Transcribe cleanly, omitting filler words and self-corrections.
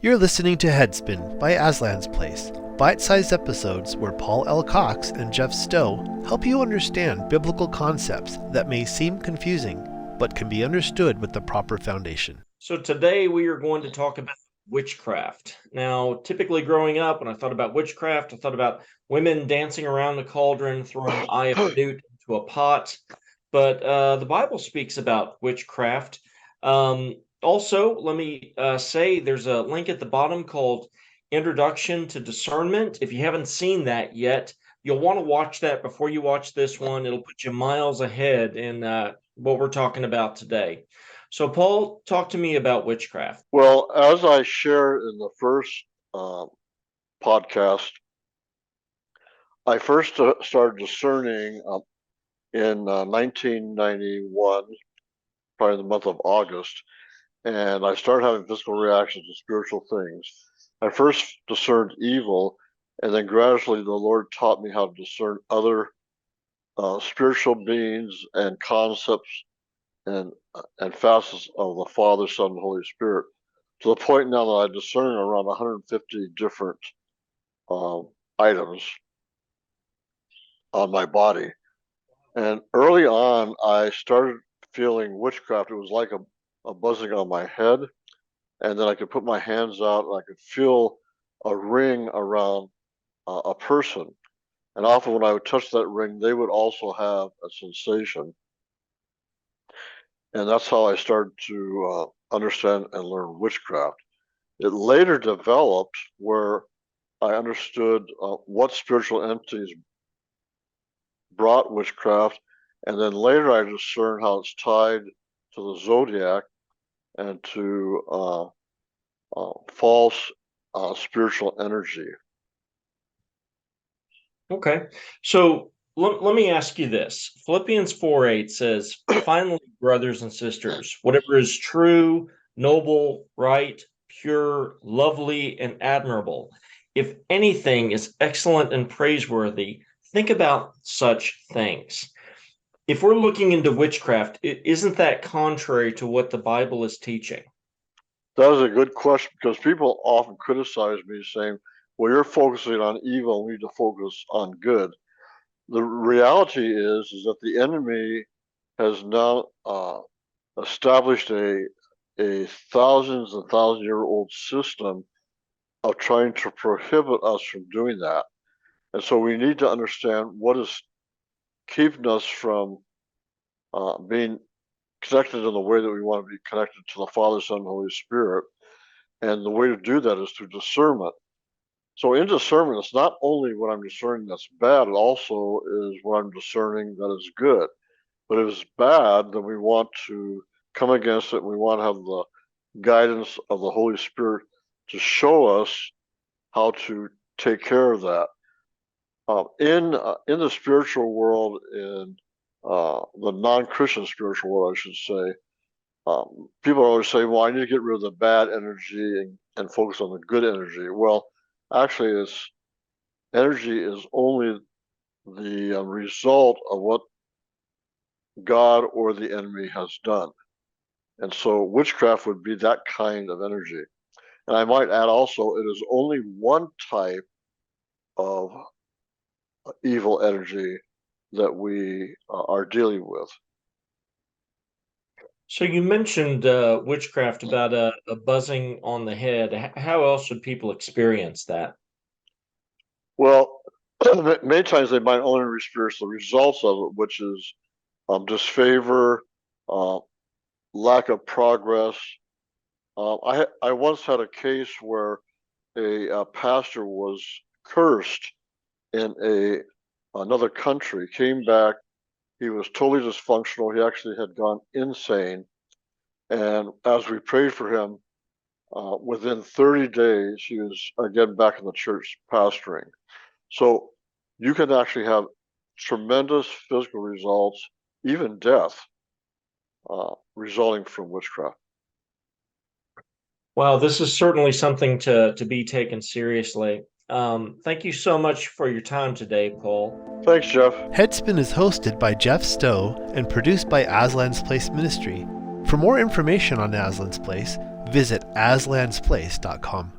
You're listening to Headspin by Aslan's Place, bite-sized episodes where Paul L. Cox and Jeff Stow help you understand biblical concepts that may seem confusing, but can be understood with the proper foundation. So today we are going to talk about witchcraft. Now, typically growing up, when I thought about witchcraft, I thought about women dancing around the cauldron, throwing eye of newt into a pot. But the Bible speaks about witchcraft. Also, let me say there's a link at the bottom called Introduction to Discernment. If you haven't seen that yet, you'll want to watch that before you watch this one. It'll put you miles ahead in what we're talking about today. So, Paul, talk to me about witchcraft. Well, as I shared in the first podcast, I first started discerning in 1991, probably in the month of August, and I started having physical reactions to spiritual things. I first discerned evil, and then gradually the Lord taught me how to discern other spiritual beings and concepts and facets of the Father, Son, and Holy Spirit, to the point now that I discern around 150 different items on my body. And early on, I started feeling witchcraft. It was like a buzzing on my head, and then I could put my hands out and I could feel a ring around a person. And often when I would touch that ring, they would also have a sensation. And that's how I started to understand and learn witchcraft. It later developed where I understood what spiritual entities brought witchcraft, and then later I discerned how it's tied to the zodiac and to false spiritual energy. Okay, so let me ask you this. Philippians 4:8 says, finally, brothers and sisters, whatever is true, noble, right, pure, lovely, and admirable, if anything is excellent and praiseworthy, think about such things. If we're looking into witchcraft, isn't that contrary to what the Bible is teaching? That is a good question, because people often criticize me saying, well, you're focusing on evil, we need to focus on good. The reality is that the enemy has now established a thousands and thousand-year-old system of trying to prohibit us from doing that. And so we need to understand what is keeping us from being connected in the way that we want to be connected to the Father, Son, and Holy Spirit. And the way to do that is through discernment. So in discernment, it's not only what I'm discerning that's bad, it also is what I'm discerning that is good. But if it's bad, then we want to come against it. We want to have the guidance of the Holy Spirit to show us how to take care of that. In the spiritual world, in the non-Christian spiritual world, I should say, people always say, well, I need to get rid of the bad energy and focus on the good energy. Well, actually, energy is only the result of what God or the enemy has done. And so witchcraft would be that kind of energy. And I might add also, it is only one type of evil energy that we are dealing with. So you mentioned witchcraft about a buzzing on the head. How else should people experience that? Well, many times they might only experience the results of it, which is disfavor, lack of progress. I once had a case where a pastor was cursed in another country, came back, he was totally dysfunctional, he actually had gone insane, and as we prayed for him, within 30 days, he was again back in the church pastoring. So you can actually have tremendous physical results, even death, resulting from witchcraft. Well, this is certainly something to be taken seriously. Thank you so much for your time today, Paul. Thanks, Jeff. Headspin is hosted by Jeff Stow and produced by Aslan's Place Ministry. For more information on Aslan's Place, visit aslandsplace.com.